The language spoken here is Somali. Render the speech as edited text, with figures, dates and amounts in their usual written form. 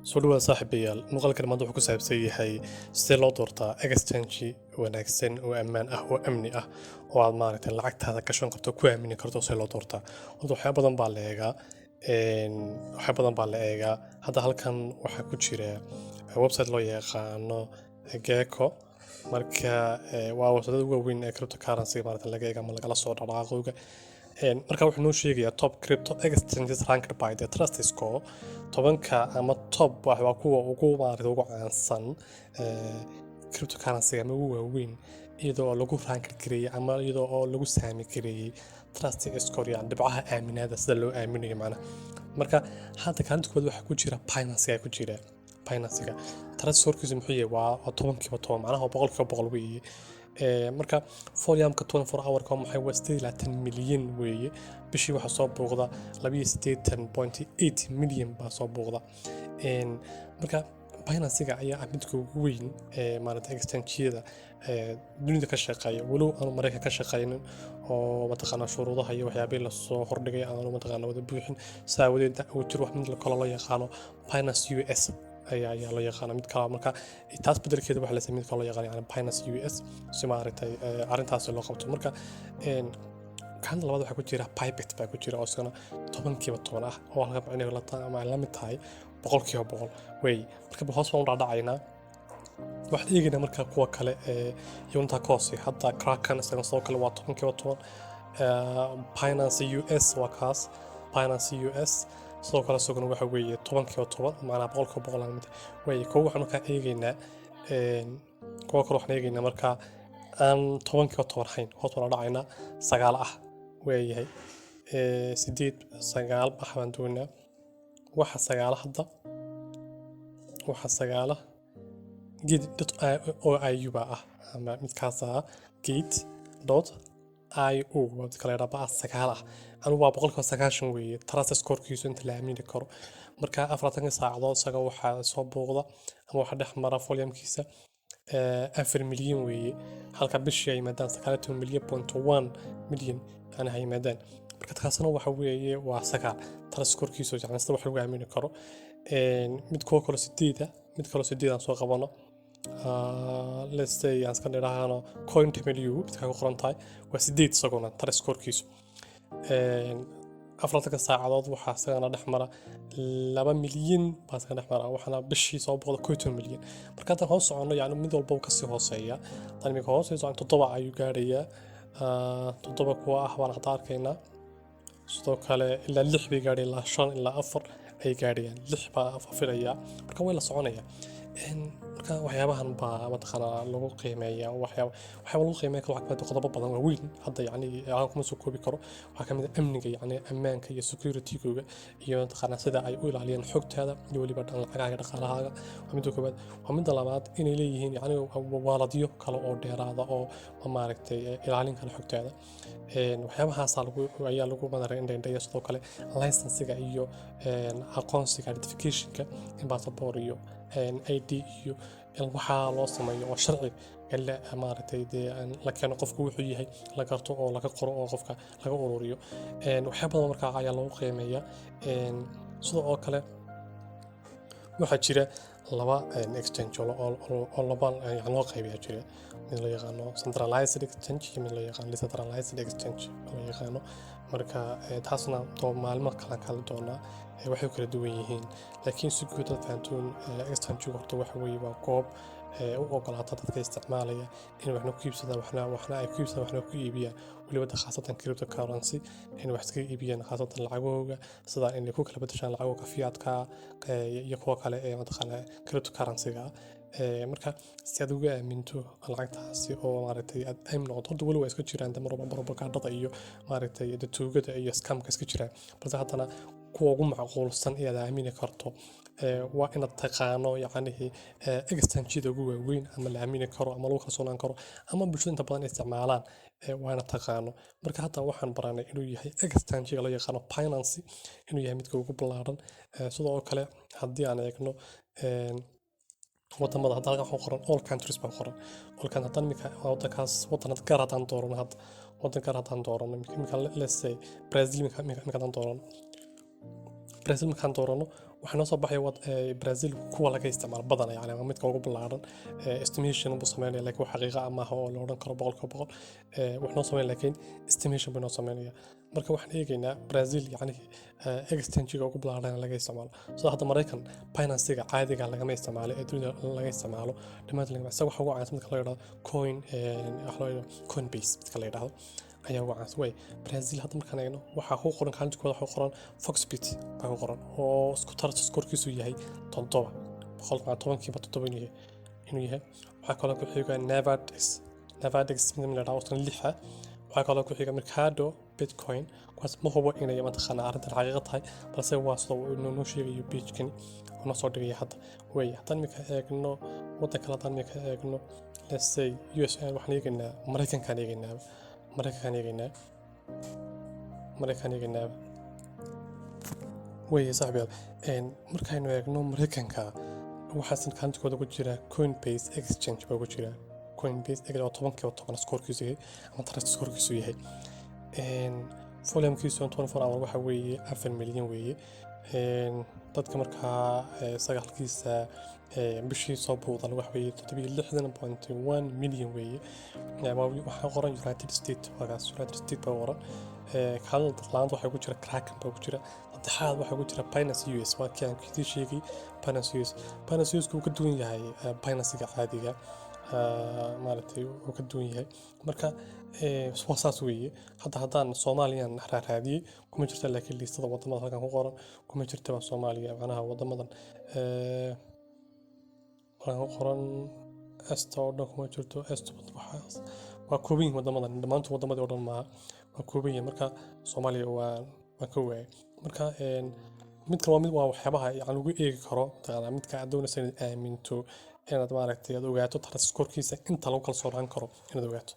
soo dhawaad saaxiibayaal muuqaalkan maanta wuxuu ku saabsan yahay sidee loo doortaa exchange wanaagsan oo ammaan ah oo amni ah oo aad maaragtay lacagtaada gashan karto ku aamini karto sidee loo doortaa horta waxyaabo badan baa la eegaa hadda halkan waxaa ku jira website loo yaqaano Gecko marka waa website ugu weyn ee cryptocurrency maaragtay laga eega ama lagala soo dhaqaaqooga marka wuxuu noo sheegayaa top crypto exchanges ranked by the trust score tobanka ama top waa kuwa ugu maaragtay ugu caansan cryptocurrency ama ugu waaweyn iyadoo lagu rank gareeyay ama iyadoo oo lagu saami gareeyay trust score yani dhibcaha aaminaada sida loo aaminayo macnaha marka hadda kaalinta koowaad waxaa ku jira Binance ayaa ku jira Binance-ga trust score-kiisu muxuu yahay waa tobankiiba toban macnaha boqolkiiba boqol weeye marka volume-ka 24 hour-ka maxay waa 8 milyan weeye bishii waxa soo booqda 28.8 milyan baa soo booqda marka Binance-ga ayaa ah midka ugu weyn maaragtay exchange-yada dunida ka shaqeeya walow aan Mareykanka ka shaqeynin oo mataqaanaa shuruudaha iyo waxyaabaha la soo hordhigay aan mataqaanaa wada buuxin saawadeed uu jiro wax mid kale loo yaqaano Binance US ayaa loo yaqaan mid kale marka taas bedelkeeda waxa la sameeyay mid kale loo yaqaan yani Binance US si maaragtay arintaas loo qabto marka kan labaad waxa ku jira Bybit baa ku jira oo isagana tobankiiba toban ah oo halka macnaheedu la mid tahay boqolkiiba boqol way marka hoos baan u dhacaynaa waxaan eegaynaa marka kuwa kale yunta koosi hadda Kraken isagana soo kale waa tobankiiba toban Binance US waa kaas Binance US sidoo kale isaguna waxa weeye tobankiiba toban macnaha boqolkiiba boqol aan mid way kuwa waxaan ka eegaynaa kuwa kale waxaan eegaynaa marka aan tobankiiba toban hayn hoos baan u dhacaynaa sagaal ah weeyahay sideed sagaal baan doonaa waxa sagaal hadda waxa sagaal gate.io ah ama midkaas ah gate.io waa kala rabaa sagaal ah anu waa boqolkiiba sagaashan weeye trust score-kiisu inta la aamini karo marka 40 saacadood isaga waxa soo booqda ama waxa dhex mara volume-kiisa 4 milyan weeye halka bishii ay maadaan 9 milyan ana hay maadaan marka taasna waxa weeye waa sagaal trust score-kiisu yani sida wax lagu aamini karo mid kale sideed aan soo qabano let's say aan iska dhiraahno CoinTemilio midka ku qoran tahay waa sideed isaguna trust score-kiisu 40 saacadood waxa isagana dhex mara 2 milyan baa isagana dhex mara waxana bishii soo booqda 20 milyan marka tan hoos socono yani mid walba ka sii hooseeya tan mid hooseyso aan 7 ayuu gaarayaa 7 kuwa ah waan hadda arkaynaa sidoo kale ilaa 6 bay gaadhay ilaa 5 ilaa 4 ay gaadhayaan 6 baa afilaya marka way la soconaya marka waxyaabahan baa mataqaanaa lagu qiimeeyaa waxyaabo lagu qiimeeyo kala waxba qodobo badan waa weyn hadda yani aan kuma soo koobi karo waxa kamid ah amniga yani ammaanka iyo security-googa iyo mataqaanaa sida ay u ilaaliyaan xogtaada iyo waliba lacagaaga dhaqaalahaaga waa midda koobaad waa midda labaad inay leeyihiin yani waaladyo kale oo dheeraada oo maaragtay ilaalin kala xogtaada waxyaabahaas ayaa lagu madaray indhaindhaya sidoo kale license-ga iyo aqoonsiga identification-ka in passport iyo ID iyo waxaa loo sameeyo oo sharci maaragtay la keeno qofku wuxuu yahay la garto oo laga qoro oo qofka laga ururiyo waxyaabo markaa ayaa lagu qiimeeyaa sidoo kale waxaa jira laba exchange oo laba loo qaybiyaa jira mid loo yaqaano centralized exchange iyo mid loo yaqaano decentralized exchange loo yaqaano marka taasna maalmo kala doonaa waxay kala duwan yihiin laakiin si guud ah fahantoon exchange horta waxa weeye waa goob u ogolaata dadka isticmaalaya in waxna ku iibsadaan waxna ay ku iibsadaan waxna ku iibiyaan waliba khaasatan cryptocurrency in wax iska iibiyaan khaasatan lacagooga sida in ku kala bedeshaan lacagooga fiat-ka iyo kuwa kale ee mataqaanaa cryptocurrency-ga marka si aad uga aaminto lacagtaasi oo maaragtay aad aamin noqoto horta wali waa iska jiraan propaganda iyo maaragtay tuugada iyo scam-ka iska jiraan balse haddana kuwa ugu macquulsan ee aad aamini karto waa inaad taqaano yacni exchange-yada ugu waaweyn ama la aamini karo ama lagu kalsoonaan karo ama bulshada inta badan isticmaalaan waa inaad taqaano marka hadda waxaan baranay inuu yahay exchange-ga loo yaqaano Binance inuu yahay midka ugu ballaaran sidoo kale haddii aan eegno wadamada hadda halkan waxaa qoran all countries baa qoran all countries haddana iminka wadankaas wadanad gaar haddaan doorano hadda wadan gaar haddaan doorano iminka let's say Brazil iminka haddaan doorano Brazil markaan doorano waxaa noo soo baxaya Brazil kuwa laga isticmaalo badan yani waa midka ugu ballaaran estimation buu sameynaya laakiin wax xaqiiqo ah maaha oo la odhan karo boqolkiiba boqol wax noo sameyn laakiin estimation buu noo sameynaya marka waxaan eegaynaa Brazil yani exchange-ga ugu ballaaran laga isticmaalo sida hadda Mareykan Binance-ga caadiga lagama isticmaalo ee dunida laga isticmaalo dhamaantood isaga waxa ugu caansan midka la yiraahdo Coinbase midka la yiraahdo ayaa ugu caansan way Brazil hadda markaan eegno waxaa ku qoran kaalintkooda waxaa ku qoran Foxbit baa ku qoran oo isku tarta skorkiisu yahay 7 boqolkiiba 7 inuu yahay waxaa kaloo ku xiga Navadex mid la yiraahdo tan 6 waxaa kaloo ku xiga Mercado Bitcoin kuwaas ma hubo inay mataqaana arrintan xaqiiqo tahay balse waa soo inuu sheegayo page-kan oo soo dhigaya hadda way haddaan marka eegno waddan kale haddaan marka eegno let's say USA waxaan eegaynaa Mareykankaan eegaynaa way saaxiibayaal markaynu eegno Mareykanka waxaa kaalintkooda ku jira Coinbase exchange baa ku jira Coinbase oo 10 skorkiisu yahay ama target skorkiisu yahay volume-kiisu 24 hour waxa weeye 4 milyan weeye dadka markaa sagaalkiisa bishii soo buuqdan waxa weeye 67.1 milyan weeye waxaa qoran United States baa qoran kaalada laanta waxaa ku jira Kraken baa ku jira saddexaad waxaa ku jira Binance US waa kii aan kii sheegay Binance US uu ka duwan yahay Binance-ga caadiga maaragtay uu ka duwan yahay marka waa saas weeye haddaan Soomaaliyan raadiyay kuma jirta laakiin liistada wadamada halkan ku qoran kuma jirta Soomaaliya macnaha wadamadan waxaan ku qoran esto dhan kuma jirto esto waxaas waa koobin wadamadan dhamaantood wadamadii oo dhan maaha waa koobin marka Soomaaliya waa ka waayay marka midkan waa mid waa waxyaabaha yani ugu eegi karo midka aad doonaysa inaad aaminto inaad maaragtay aad ogaato target skorkiisa inta lagu kalsoonaan karo inaad ogaato